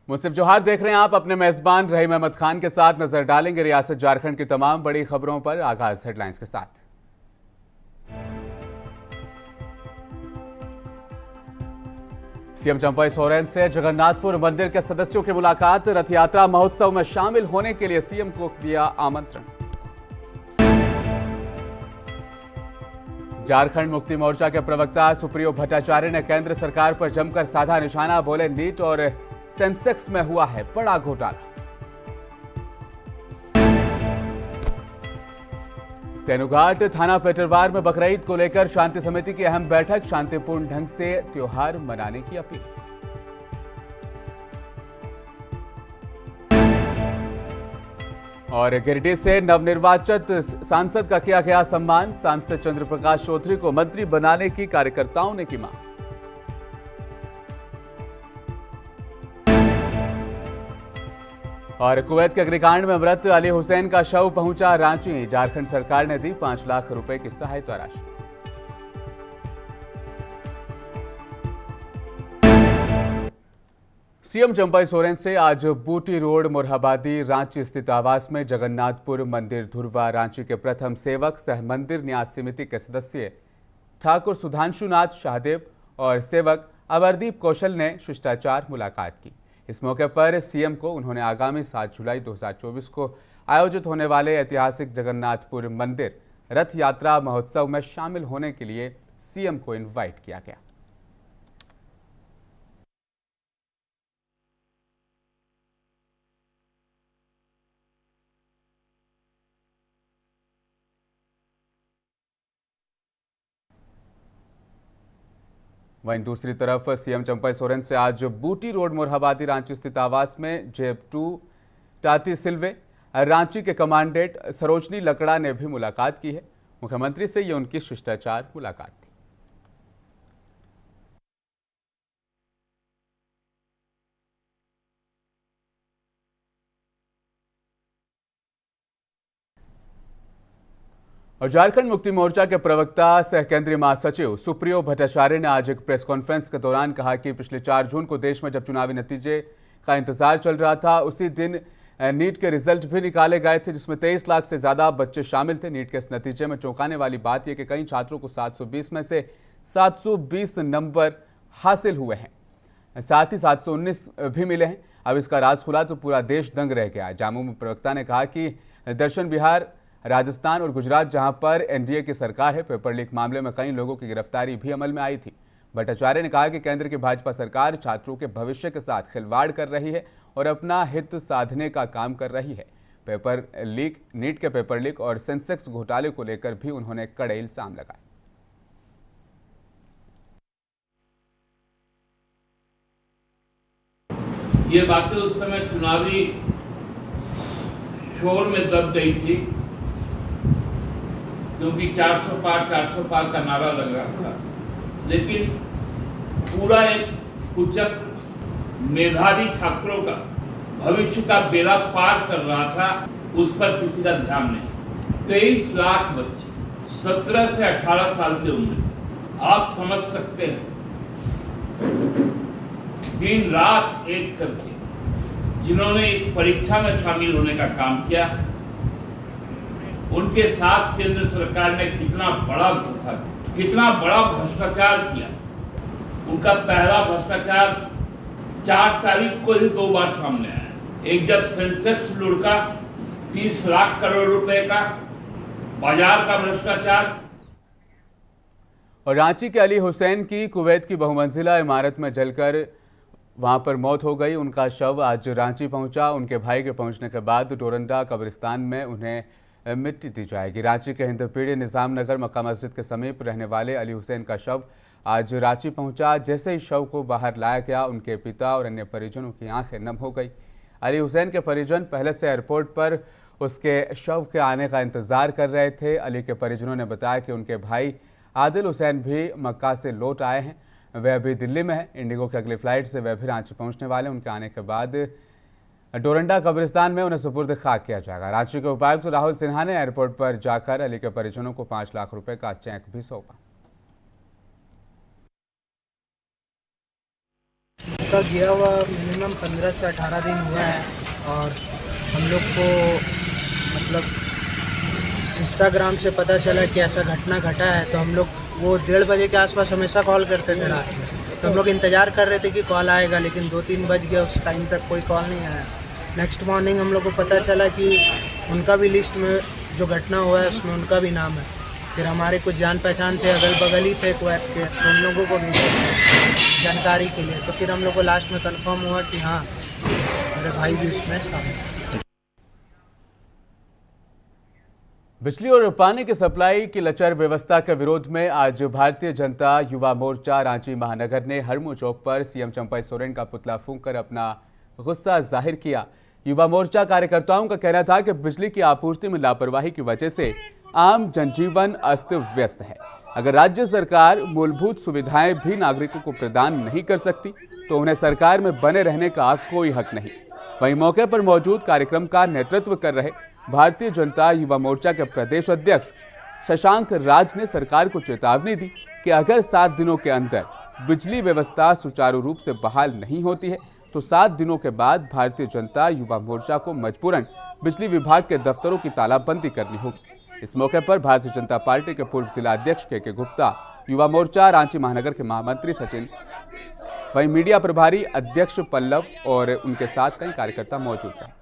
मुसिफ जोहार देख रहे हैं आप अपने मेजबान रहीम अहमद खान के साथ। नजर डालेंगे रियासत झारखंड की तमाम बड़ी खबरों पर। आगाज हेडलाइंस के साथ। सीएम चंपई सोरेन से जगन्नाथपुर मंदिर के सदस्यों की मुलाकात। रथ यात्रा महोत्सव में शामिल होने के लिए सीएम को दिया आमंत्रण। झारखंड मुक्ति मोर्चा के प्रवक्ता सुप्रियो भट्टाचार्य ने केंद्र सरकार पर जमकर साधा निशाना। बोले नीट और सेंसेक्स में हुआ है बड़ा घोटाला। तेनुघाट थाना पेटरवार में बकरीद को लेकर शांति समिति की अहम बैठक। शांतिपूर्ण ढंग से त्योहार मनाने की अपील। और गिरिडीह से नवनिर्वाचित सांसद का किया गया सम्मान। सांसद चंद्र प्रकाश चौधरी को मंत्री बनाने की कार्यकर्ताओं ने की मांग। और कुवैत के अग्निकांड में मृत अली हुसैन का शव पहुंचा रांची। झारखंड सरकार ने दी 5 लाख रुपए की सहायता राशि। सीएम चंपई सोरेन से आज बूटी रोड मोरहाबादी रांची स्थित आवास में जगन्नाथपुर मंदिर धुरवा रांची के प्रथम सेवक सह मंदिर न्यास समिति के सदस्य ठाकुर सुधांशुनाथ शाहदेव और सेवक अमरदीप कौशल ने शिष्टाचार मुलाकात की। इस मौके पर सीएम को उन्होंने आगामी 7 जुलाई 2024 को आयोजित होने वाले ऐतिहासिक जगन्नाथपुर मंदिर रथ यात्रा महोत्सव में शामिल होने के लिए सीएम को इनवाइट किया गया। वहीं दूसरी तरफ सीएम चंपई सोरेन से आज बूटी रोड मोरहाबादी रांची स्थित आवास में जेब2 टाटी सिल्वे रांची के कमांडेंट सरोजनी लकड़ा ने भी मुलाकात की है। मुख्यमंत्री से ये उनकी शिष्टाचार मुलाकात थी। और झारखंड मुक्ति मोर्चा के प्रवक्ता सह केंद्रीय महासचिव सुप्रियो भट्टाचार्य ने आज एक प्रेस कॉन्फ्रेंस के दौरान कहा कि पिछले 4 जून को देश में जब चुनावी नतीजे का इंतजार चल रहा था, उसी दिन नीट के रिजल्ट भी निकाले गए थे, जिसमें 23 लाख से ज्यादा बच्चे शामिल थे। नीट के इस नतीजे में चौंकाने वाली बात यह कि कई छात्रों को 720 में से 720 नंबर हासिल हुए हैं, साथ ही 719 भी मिले हैं। अब इसका राज खुला तो पूरा देश दंग रह गया। जामू में प्रवक्ता ने कहा कि दक्षिण बिहार, राजस्थान और गुजरात, जहां पर एनडीए की सरकार है, पेपर लीक मामले में कई लोगों की गिरफ्तारी भी अमल में आई थी। भट्टाचार्य ने कहा कि केंद्र की भाजपा सरकार छात्रों के भविष्य के साथ खिलवाड़ कर रही है और अपना हित साधने का काम कर रही है। पेपर लीक, नीट के पेपर लीक और सेंसेक्स घोटाले को लेकर भी उन्होंने कड़े इल्जाम लगाए। ये बातें उस समय चुनावी शोर में दब गई थी, क्योंकि 400 पार का नारा लग रहा था, लेकिन पूरा एक कुचक मेधावी छात्रों का भविष्य का बेड़ा पार कर रहा था, उस पर किसी का ध्यान नहीं। 23 लाख बच्चे 17 से 18 साल की उम्र, आप समझ सकते हैं दिन रात एक करके जिन्होंने इस परीक्षा में शामिल होने का काम किया, उनके साथ केंद्र सरकार ने कितना बड़ा धोखा, कितना बड़ा भ्रष्टाचार किया। उनका पहला भ्रष्टाचार 4 तारीख को ही 2 बार सामने आया। एक जब सेंसेक्स लुढ़का 30 लाख करोड़ रुपए का बाजार का भ्रष्टाचार। और रांची के अली हुसैन की कुवैत की बहुमंजिला इमारत में जलकर वहां पर मौत हो गई। उनका शव आज रांची पहुंचा। उनके भाई के पहुंचने के बाद डोरंडा कब्रिस्तान में उन्हें मिट्टी दी जाएगी। रांची के हिंदपीढ़ी निजाम नगर मक्का मस्जिद के समीप रहने वाले अली हुसैन का शव आज रांची पहुंचा। जैसे ही शव को बाहर लाया गया, उनके पिता और अन्य परिजनों की आंखें नम हो गई। अली हुसैन के परिजन पहले से एयरपोर्ट पर उसके शव के आने का इंतजार कर रहे थे। अली के परिजनों ने बताया कि उनके भाई आदिल हुसैन भी मक्का से लौट आए हैं, वह अभी दिल्ली में है। इंडिगो की अगली फ्लाइट से वह भी रांची पहुंचने वाले। उनके आने के बाद डोरंडा कब्रिस्तान में उन्हें सुपुर्द खाक किया जाएगा। रांची के उपायुक्त राहुल सिन्हा ने एयरपोर्ट पर जाकर अली के परिजनों को 5 लाख रुपए का चेक भी सौंपा। उनका गया हुआ मिनिमम 15 से 18 दिन हुआ है और हम लोग को मतलब इंस्टाग्राम से पता चला कि ऐसा घटना घटा है। तो हम लोग वो 1:30 बजे के आसपास हमेशा कॉल करते थे रात में, तो हम लोग इंतज़ार कर रहे थे कि कॉल आएगा, लेकिन 2-3 बज गया, उस टाइम तक कोई कॉल नहीं आया। नेक्स्ट मॉर्निंग हम लोग को पता चला कि उनका भी लिस्ट में जो घटना हुआ है उसमें उनका भी नाम है। फिर हमारे कुछ जान पहचान थे, अगल बगल ही थे कुवैत के, तो उन लोगों को भी जानकारी के लिए, तो फिर हम लोग को लास्ट में कंफर्म हुआ कि हाँ मेरे भाई भी उसमें शामिल हैं। बिजली और पानी की सप्लाई की लचर व्यवस्था के विरोध में आज भारतीय जनता युवा मोर्चा रांची महानगर ने हरमू चौक पर सीएम चंपई सोरेन का पुतला फूंककर अपना गुस्सा जाहिर किया। युवा मोर्चा कार्यकर्ताओं का कहना था कि बिजली की आपूर्ति में लापरवाही की वजह से आम जनजीवन अस्त व्यस्त है। अगर राज्य सरकार मूलभूत सुविधाएं भी नागरिकों को प्रदान नहीं कर सकती तो उन्हें सरकार में बने रहने का कोई हक नहीं। वहीं मौके पर मौजूद कार्यक्रम का नेतृत्व कर रहे भारतीय जनता युवा मोर्चा के प्रदेश अध्यक्ष शशांक राज ने सरकार को चेतावनी दी कि अगर 7 दिनों के अंदर बिजली व्यवस्था सुचारू रूप से बहाल नहीं होती है तो 7 दिनों के बाद भारतीय जनता युवा मोर्चा को मजबूरन बिजली विभाग के दफ्तरों की तालाबंदी करनी होगी। इस मौके पर भारतीय जनता पार्टी के पूर्व जिला अध्यक्ष के गुप्ता, युवा मोर्चा रांची महानगर के महामंत्री सचिन, वहीं मीडिया प्रभारी अध्यक्ष पल्लव और उनके साथ कई कार्यकर्ता मौजूद रहे।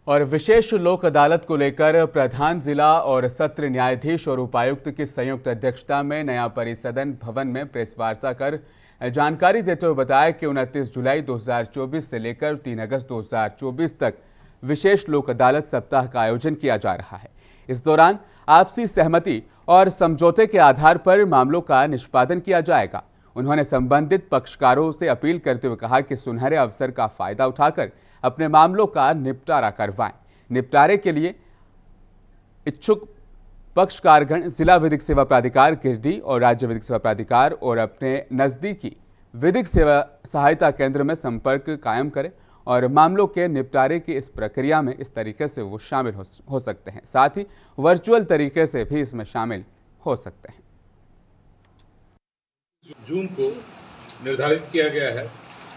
और विशेष लोक अदालत को लेकर प्रधान जिला और सत्र न्यायाधीश और उपायुक्त की संयुक्त अध्यक्षता में नया परिसदन भवन में प्रेस वार्ता कर जानकारी देते हुए बताया कि 29 जुलाई 2024 से लेकर 3 अगस्त 2024 तक विशेष लोक अदालत सप्ताह का आयोजन किया जा रहा है। इस दौरान आपसी सहमति और समझौते के आधार पर मामलों का निष्पादन किया जाएगा। उन्होंने संबंधित पक्षकारों से अपील करते हुए कहा कि सुनहरे अवसर का फायदा उठाकर अपने मामलों का निपटारा करवाएं। निपटारे के लिए इच्छुक पक्षकारगण जिला विधिक सेवा प्राधिकार गिरिडीह और राज्य विधिक सेवा प्राधिकार और अपने नजदीकी विधिक सेवा सहायता केंद्र में संपर्क कायम करें और मामलों के निपटारे की इस प्रक्रिया में इस तरीके से वो शामिल हो सकते हैं। साथ ही वर्चुअल तरीके से भी इसमें शामिल हो सकते हैं। जून को निर्धारित किया गया है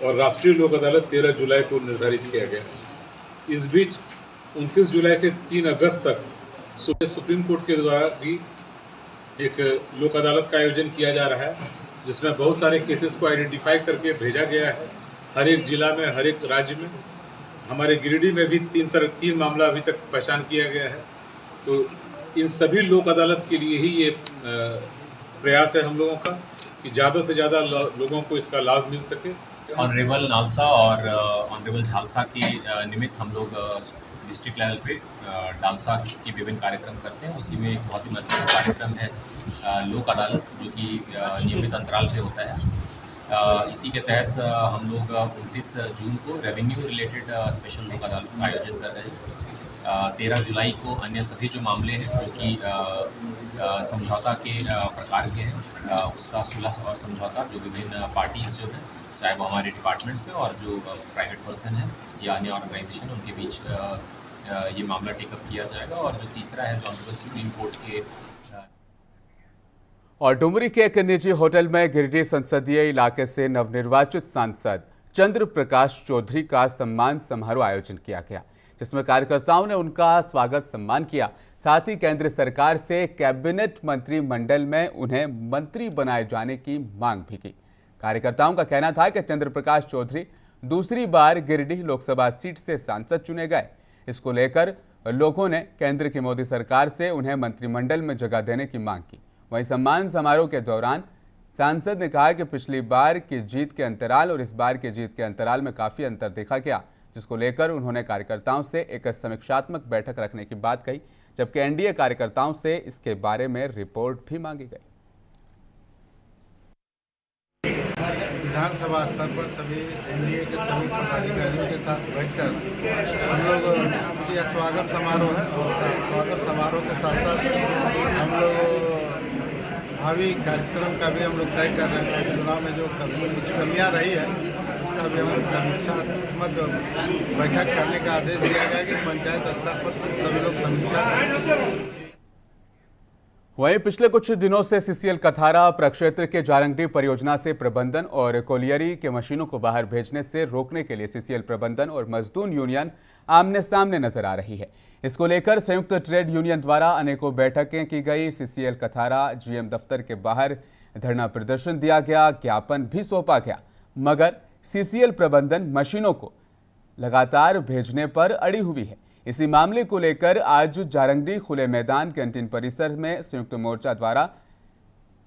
और राष्ट्रीय लोक अदालत 13 जुलाई को निर्धारित किया गया है। इस बीच 29 जुलाई से 3 अगस्त तक सुप्रीम कोर्ट के द्वारा भी एक लोक अदालत का आयोजन किया जा रहा है, जिसमें बहुत सारे केसेस को आइडेंटिफाई करके भेजा गया है हर एक जिला में, हर एक राज्य में। हमारे गिरिडीह में भी 3 मामला अभी तक पहचान किया गया है। तो इन सभी लोक अदालत के लिए ही ये प्रयास है हम लोगों का कि ज़्यादा से ज़्यादा लोगों को इसका लाभ मिल सके। ऑनरेबल नालसा और ऑनरेबल झालसा के निमित्त हम लोग डिस्ट्रिक्ट लेवल पे डालसा के विभिन्न कार्यक्रम करते हैं। उसी में एक बहुत ही महत्वपूर्ण कार्यक्रम है लोक अदालत, जो कि नियमित अंतराल से होता है। इसी के तहत हम लोग 29 जून को रेवेन्यू रिलेटेड स्पेशल लोक अदालत का आयोजन कर रहे हैं। 13 जुलाई को अन्य सभी जो मामले हैं जो कि समझौता के प्रकार के हैं, उसका सुलह और समझौता जो विभिन्न पार्टीज जो हैं, चाहे वो हमारे डिपार्टमेंट से और जो प्राइवेट पर्सन है या अन्य ऑर्गेनाइजेशन, उनके बीच ये मामला टेकअप किया जाएगा। और जो तीसरा है जो ऑनरेबल सुप्रीम कोर्ट के और डुमरी के एक निजी होटल में गिरिडीह संसदीय इलाके से नवनिर्वाचित सांसद चंद्र प्रकाश चौधरी का सम्मान समारोह आयोजन किया गया, जिसमें कार्यकर्ताओं ने उनका स्वागत सम्मान किया। साथ ही केंद्र सरकार से कैबिनेट मंत्रिमंडल में उन्हें मंत्री बनाए जाने की मांग भी की। कार्यकर्ताओं का कहना था कि चंद्र प्रकाश चौधरी दूसरी बार गिरिडीह लोकसभा सीट से सांसद चुने गए। इसको लेकर लोगों ने केंद्र की मोदी सरकार से उन्हें मंत्रिमंडल में जगह देने की मांग की। वहीं सम्मान समारोह के दौरान सांसद ने कहा कि पिछली बार की जीत के अंतराल और इस बार की जीत के अंतराल में काफ़ी अंतर देखा गया, जिसको लेकर उन्होंने कार्यकर्ताओं से एक समीक्षात्मक बैठक रखने की बात कही, जबकि एनडीए कार्यकर्ताओं से इसके बारे में रिपोर्ट भी मांगी गई। विधानसभा स्तर पर सभी एनडीए के सभी पदाधिकारियों के साथ बैठकर हम लोग यह स्वागत समारोह है और स्वागत समारोह के साथ साथ हम लोग भावी कार्यक्रम का भी हम लोग तय कर रहे हैं। चुनाव में जो कुछ कमियाँ रही है उसका भी हम लोग समीक्षात्मक बैठक करने का आदेश दिया गया कि पंचायत स्तर पर सभी लोग समीक्षा करें। वहीं पिछले कुछ दिनों से सीसीएल कथारा प्रक्षेत्र के जारंगडी परियोजना से प्रबंधन और कोलियरी के मशीनों को बाहर भेजने से रोकने के लिए सीसीएल प्रबंधन और मजदूर यूनियन आमने सामने नजर आ रही है। इसको लेकर संयुक्त ट्रेड यूनियन द्वारा अनेकों बैठकें की गई। सीसीएल कथारा जीएम दफ्तर के बाहर धरना प्रदर्शन दिया गया, ज्ञापन भी सौंपा गया, मगर सीसीएल प्रबंधन मशीनों को लगातार भेजने पर अड़ी हुई है। इसी मामले को लेकर आज जारंगडी खुले मैदान कैंटीन परिसर में संयुक्त मोर्चा द्वारा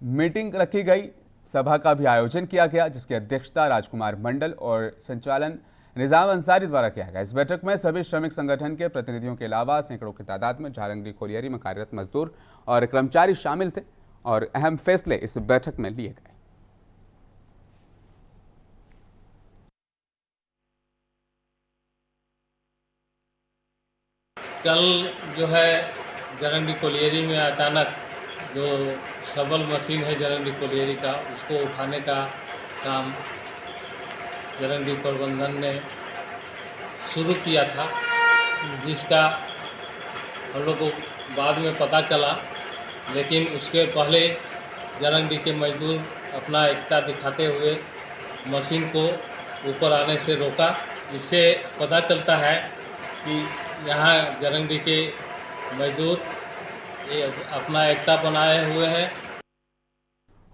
मीटिंग रखी गई। सभा का भी आयोजन किया गया, जिसकी अध्यक्षता राजकुमार मंडल और संचालन निजाम अंसारी द्वारा किया गया। इस बैठक में सभी श्रमिक संगठन के प्रतिनिधियों के अलावा सैकड़ों की तादाद में जारंगडी कोलियरी में कार्यरत मजदूर और कर्मचारी शामिल थे और अहम फैसले इस बैठक में लिए गए। कल जो है जारंगडी कोलियरी में अचानक जो सबल मशीन है जारंगडी कोलियरी का, उसको उठाने का काम जारंगडी प्रबंधन ने शुरू किया था, जिसका हम लोग को बाद में पता चला। लेकिन उसके पहले जारंगडी के मजदूर अपना एकता दिखाते हुए मशीन को ऊपर आने से रोका। इससे पता चलता है कि यहाँ जारंगडी के मजदूर अपना एकता बनाए हुए हैं।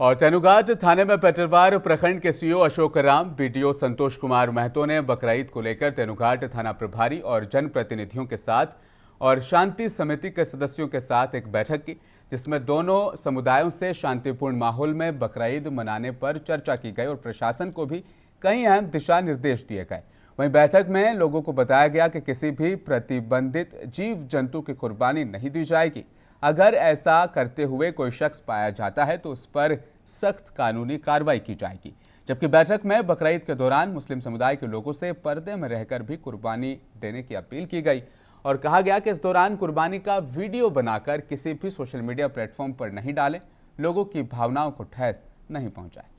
और तेनुघाट थाने में पेटरवार प्रखंड के सीओ अशोक राम, बीडीओ संतोष कुमार महतो ने बकरीद को लेकर तेनुघाट थाना प्रभारी और जनप्रतिनिधियों के साथ और शांति समिति के सदस्यों के साथ एक बैठक की, जिसमें दोनों समुदायों से शांतिपूर्ण माहौल में बकरीद मनाने पर चर्चा की गई और प्रशासन को भी कई अहम दिशा निर्देश दिए गए। वहीं बैठक में लोगों को बताया गया कि किसी भी प्रतिबंधित जीव जंतु की कुर्बानी नहीं दी जाएगी। अगर ऐसा करते हुए कोई शख्स पाया जाता है तो उस पर सख्त कानूनी कार्रवाई की जाएगी। जबकि बैठक में बकरीद के दौरान मुस्लिम समुदाय के लोगों से पर्दे में रहकर भी कुर्बानी देने की अपील की गई और कहा गया कि इस दौरान कुर्बानी का वीडियो बनाकर किसी भी सोशल मीडिया प्लेटफॉर्म पर नहीं डालें, लोगों की भावनाओं को ठेस नहीं पहुंचाए।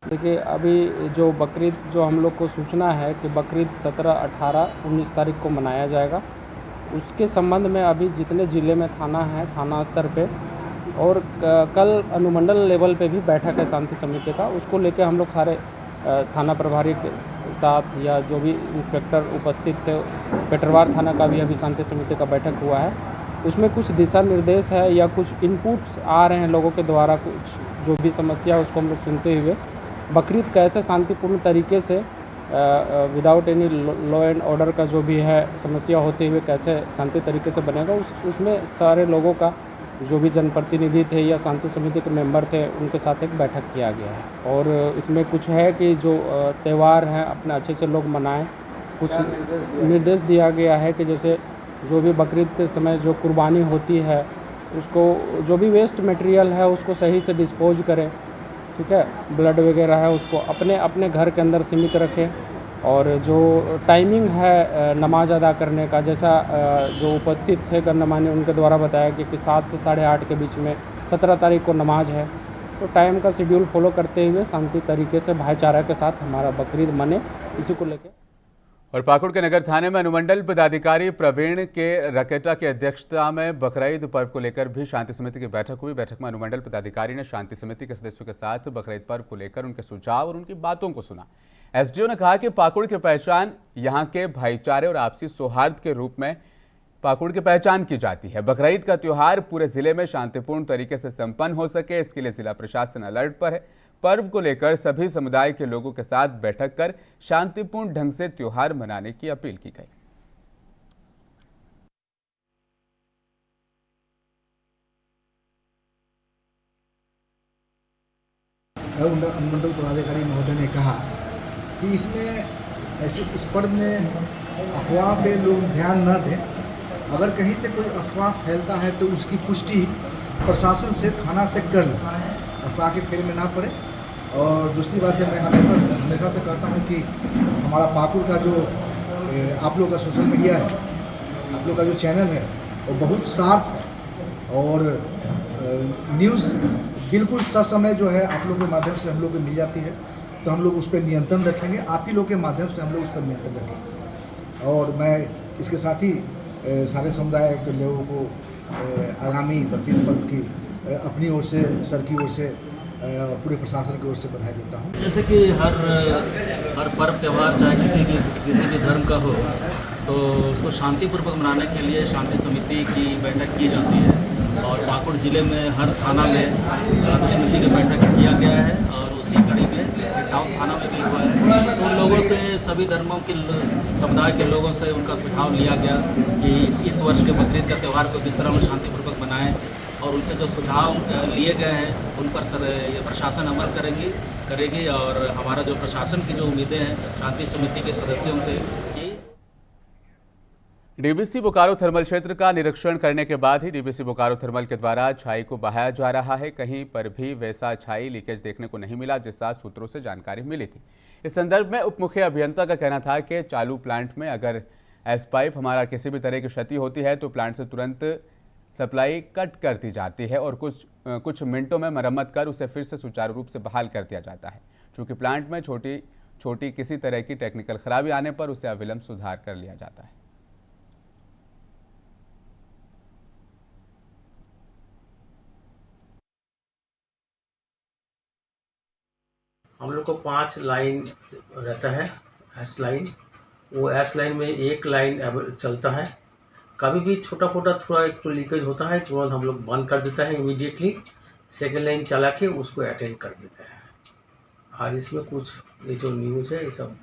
देखिए, अभी जो बकरीद जो हम लोग को सूचना है कि बकरीद 17, 18, 19 तारीख को मनाया जाएगा, उसके संबंध में अभी जितने ज़िले में थाना है, थाना स्तर पे और कल अनुमंडल लेवल पे भी बैठक है शांति समिति का, उसको लेके हम लोग सारे थाना प्रभारी के साथ या जो भी इंस्पेक्टर उपस्थित थे, पेटरवार थाना का भी अभी शांति समिति का बैठक हुआ है। उसमें कुछ दिशा निर्देश है या कुछ इनपुट्स आ रहे हैं लोगों के द्वारा, कुछ जो भी समस्या है उसको हम लोग सुनते हुए बकरीद कैसे शांतिपूर्ण तरीके से without any law and order का जो भी है समस्या होते हुए कैसे शांति तरीके से बनेगा, उसमें सारे लोगों का जो भी जनप्रतिनिधि थे या शांति समिति के मेंबर थे उनके साथ एक बैठक किया गया है। और इसमें कुछ है कि जो त्यौहार हैं अपने अच्छे से लोग मनाएं। कुछ निर्देश दिया गया है कि जैसे जो भी बकरीद के समय जो कुर्बानी होती है उसको जो भी वेस्ट मटेरियल है उसको सही से डिस्पोज करें, ठीक है। ब्लड वगैरह है उसको अपने अपने घर के अंदर सीमित रखें। और जो टाइमिंग है नमाज अदा करने का, जैसा जो उपस्थित थे गणमान्य उनके द्वारा बताया कि 7 से 8:30 के बीच में 17 तारीख को नमाज है, तो टाइम का शेड्यूल फॉलो करते हुए शांति तरीके से भाईचारा के साथ हमारा बकरीद मने, इसी को लेकर। और पाकुड़ के नगर थाने में अनुमंडल पदाधिकारी प्रवीण के रकेटा की अध्यक्षता में बकरीद पर्व को लेकर भी शांति समिति की बैठक हुई। बैठक में अनुमंडल पदाधिकारी ने शांति समिति के सदस्यों के साथ बकरीद पर्व को लेकर उनके सुझाव और उनकी बातों को सुना। एसडीओ ने कहा कि पाकुड़ की पहचान यहाँ के भाईचारे और आपसी सौहार्द के रूप में पाकुड़ की पहचान की जाती है। बकरीद का त्यौहार पूरे जिले में शांतिपूर्ण तरीके से संपन्न हो सके, इसके लिए जिला प्रशासन अलर्ट पर है। पर्व को लेकर सभी समुदाय के लोगों के साथ बैठक कर शांतिपूर्ण ढंग से त्यौहार मनाने की अपील की गई। अनुमंडल पदाधिकारी महोदय ने कहा कि इसमें ऐसे इस पर्व में अफवाह पे लोग ध्यान न दें अगर कहीं से कोई अफवाह फैलता है तो उसकी पुष्टि प्रशासन से, थाना से कर लें, अफवाह के फेर में ना पड़े। और दूसरी बात है, मैं हमेशा से कहता हूँ कि हमारा पाकुड़ का जो आप लोग का सोशल मीडिया है, आप लोग का जो चैनल है वो बहुत शार्प है और न्यूज़ बिल्कुल ससमय जो है आप लोग के माध्यम से हम लोग को मिल जाती है। तो हम लोग उस पर नियंत्रण रखेंगे, आप ही लोग के माध्यम से हम लोग उस पर नियंत्रण रखेंगे। और मैं इसके साथ ही सारे समुदाय के लोगों को आगामी बकरीद पर्व की अपनी ओर से, सर की ओर से और पूरे प्रशासन की ओर से बधाई देता हूँ। जैसे कि हर पर्व त्यौहार चाहे किसी भी धर्म का हो, तो उसको शांतिपूर्वक मनाने के लिए शांति समिति की बैठक की जाती है। और पाकुड़ ज़िले में हर थाना में शांति समिति की बैठक किया गया है और उसी कड़ी में टाउन थाना में भी हुआ है। तो उन लोगों से, सभी धर्मों के समुदाय के लोगों से उनका सुझाव लिया गया कि इस वर्ष के बकरीद का त्यौहार को किस तरह हम शांतिपूर्वक मनाएं, और उनसे जो सुझाव लिए गए हैं उन पर ये प्रशासन अमल करेगी। और हमारा जो प्रशासन की जो उम्मीदें हैं शांति समिति के सदस्यों से कि डीबीसी बोकारो थर्मल क्षेत्र का निरीक्षण करने के बाद ही डीबीसी बोकारो थर्मल के द्वारा छाई को बहाया जा रहा है। कहीं पर भी वैसा छाई लीकेज देखने को नहीं मिला, जिसका सूत्रों से जानकारी मिली थी। इस संदर्भ में उप मुख्य अभियंता का कहना था कि चालू प्लांट में अगर एस पाइप हमारा किसी भी तरह की क्षति होती है तो प्लांट से तुरंत सप्लाई कट कर दी जाती है और कुछ मिनटों में मरम्मत कर उसे फिर से सुचारू रूप से बहाल कर दिया जाता है। चूँकि प्लांट में छोटी किसी तरह की टेक्निकल खराबी आने पर उसे अविलंब सुधार कर लिया जाता है। हम लोग को 5 लाइन रहता है, एस लाइन। वो एस लाइन में एक लाइन चलता है। कभी भी छोटा मोटा थोड़ा एक तो लीकेज होता है, तुरंत हम लोग बंद कर देता है इमीडिएटली, सेकेंड लाइन चला के उसको अटेंड कर देता है। और इसमें कुछ ये जो न्यूज़ है ये सब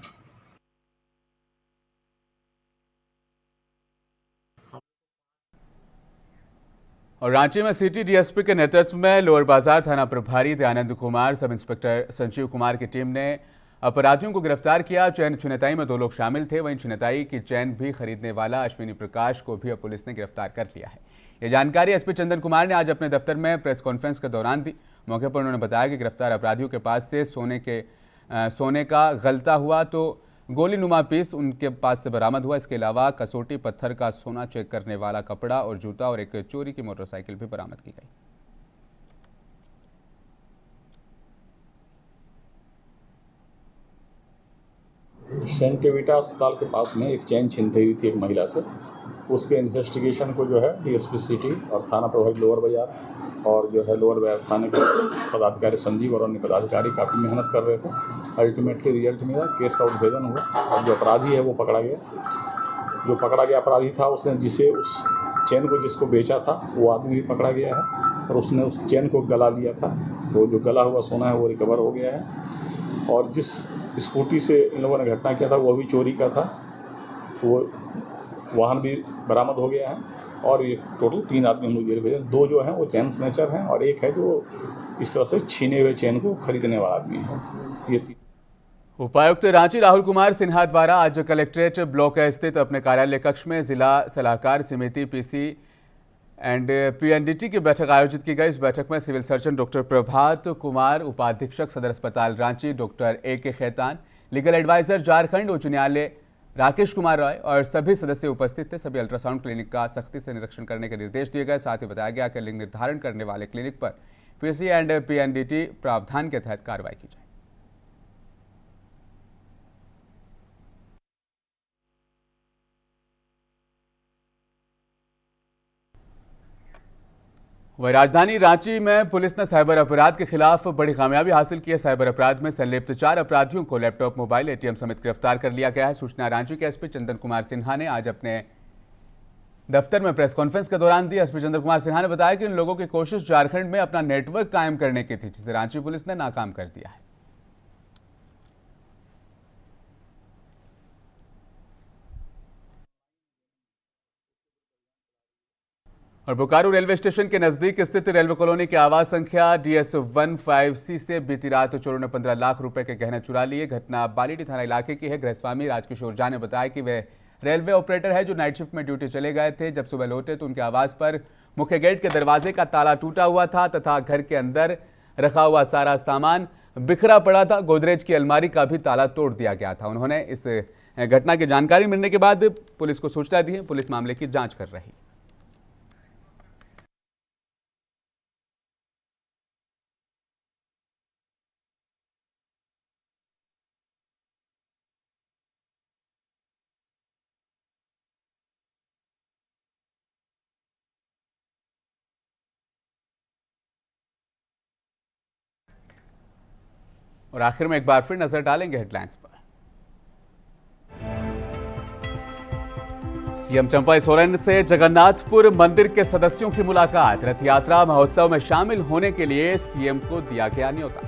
और रांची में सिटी डीएसपी के नेतृत्व में लोअर बाजार थाना प्रभारी दयानंद कुमार, सब इंस्पेक्टर संजीव कुमार की टीम ने अपराधियों को गिरफ्तार किया। चैन छिनताई में 2 लोग शामिल थे। वहीं छिनताई की चैन भी खरीदने वाला अश्विनी प्रकाश को भी अब पुलिस ने गिरफ्तार कर लिया है। ये जानकारी एसपी चंदन कुमार ने आज अपने दफ्तर में प्रेस कॉन्फ्रेंस के दौरान दी। मौके पर उन्होंने बताया कि गिरफ्तार अपराधियों के पास से सोने का गलता हुआ तो गोली नुमा पीस उनके पास से बरामद हुआ। इसके अलावा कसौटी पत्थर का सोना चेक करने वाला कपड़ा और जूता और एक चोरी की मोटरसाइकिल भी बरामद की गई। सेंट टेविटा अस्पताल के पास में एक चैन छिनती हुई थी एक महिला से। उसके इन्वेस्टिगेशन को जो है डीएसपी सिटी और थाना प्रभारी लोअर बाजार और जो है लोअर बाजार थाने के पदाधिकारी संजीव और अन्य पदाधिकारी काफ़ी मेहनत कर रहे थे। अल्टीमेटली रिजल्ट मिला, केस का उद्भेदन हुआ और जो अपराधी है वो पकड़ा गया। जो पकड़ा गया अपराधी था उसने उस चैन को जिसको बेचा था वो आदमी भी पकड़ा गया है और उसने उस चैन को गला लिया था। तो जो गला हुआ सोना है वो रिकवर हो गया है। और जिस स्कूटी से इन लोगों ने घटना किया था वो भी चोरी का था, वो वाहन भी बरामद हो गया है। और ये टोटल 3 आदमी हम लोग जेल भेजे। 2 जो हैं वो चैन स्नैचर हैं और एक है जो इस तरह से छीने हुए चैन को खरीदने वाला आदमी है। ये उपायुक्त रांची राहुल कुमार सिन्हा द्वारा आज कलेक्ट्रेट ब्लॉक स्थित अपने कार्यालय कक्ष में जिला सलाहकार समिति पीसी एंड पीएनडीटी की बैठक आयोजित की गई। इस बैठक में civil surgeon doctor Prabhat Kumar, उपाधीक्षक सदर अस्पताल Ranchi doctor A K. Khaitan, legal adviser Jharkhand उच्च न्यायालय राकेश कुमार रॉय और सभी सदस्य उपस्थित थे। सभी अल्ट्रासाउंड क्लिनिक का सख्ती से निरीक्षण करने के निर्देश दिए गए। साथ ही बताया गया कि लिंग निर्धारण करने वाले क्लिनिक पर पीसी एंड पीएनडीटी प्रावधान के तहत कार्रवाई की जाए। वही राजधानी रांची में पुलिस ने साइबर अपराध के खिलाफ बड़ी कामयाबी हासिल की है। साइबर अपराध में संलिप्त 4 अपराधियों को लैपटॉप, मोबाइल, एटीएम समेत गिरफ्तार कर लिया गया है। सूचना रांची के एसपी चंदन कुमार सिन्हा ने आज अपने दफ्तर में प्रेस कॉन्फ्रेंस के दौरान दी। एसपी चंदन कुमार सिन्हा ने बताया कि इन लोगों की कोशिश झारखंड में अपना नेटवर्क कायम करने की थी, जिसे रांची पुलिस ने नाकाम कर दिया है। और बोकारो रेलवे स्टेशन के नजदीक स्थित रेलवे कॉलोनी की आवास संख्या DS15C से बीती रात चोरों ने 15 लाख रुपए के गहने चुरा लिए। घटना बालीडी थाना इलाके की है। गृहस्वामी राजकिशोर झा ने बताया कि वे रेलवे ऑपरेटर है जो नाइट शिफ्ट में ड्यूटी चले गए थे। जब सुबह लौटे तो उनके आवाज पर मुख्य गेट के दरवाजे का ताला टूटा हुआ था तथा घर के अंदर रखा हुआ सारा सामान बिखरा पड़ा था। गोदरेज की अलमारी का भी ताला तोड़ दिया गया था। उन्होंने इस घटना की जानकारी मिलने के बाद पुलिस को सूचना दी है। पुलिस मामले की जांच कर रही है। और आखिर में एक बार फिर नजर डालेंगे हेडलाइंस पर। सीएम चंपई सोरेन से जगन्नाथपुर मंदिर के सदस्यों की मुलाकात। रथ यात्रा महोत्सव में शामिल होने के लिए सीएम को दिया गया न्योता।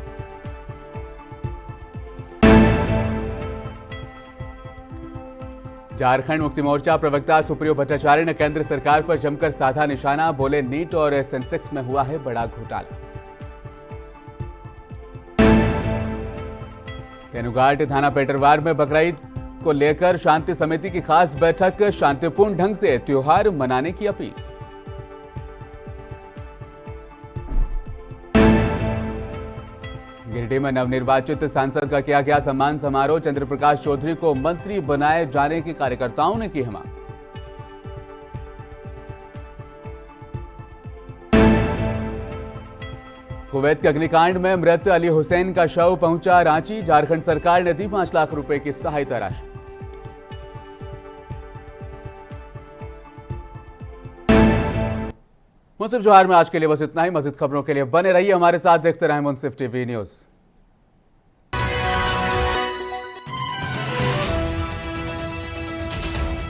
झारखंड मुक्ति मोर्चा प्रवक्ता सुप्रियो भट्टाचार्य ने केंद्र सरकार पर जमकर साधा निशाना। बोले नीट और सेंसेक्स में हुआ है बड़ा घोटाला। तेनुघाट थाना पेटरवार में बकरीद को लेकर शांति समिति की खास बैठक। शांतिपूर्ण ढंग से त्योहार मनाने की अपील। गिरिडीह में नवनिर्वाचित सांसद का किया गया सम्मान समारोह। चंद्र प्रकाश चौधरी को मंत्री बनाए जाने की कार्यकर्ताओं ने की मांग। कुवैत के अग्निकांड में मृत अली हुसैन का शव पहुंचा रांची। झारखंड सरकार ने दी 5 लाख रुपए की सहायता राशि। मुंसिफ जोहार में आज के लिए बस इतना ही। मज़ीद खबरों के लिए बने रहिए हमारे साथ। देखते रहें मुंसिफ टीवी न्यूज़।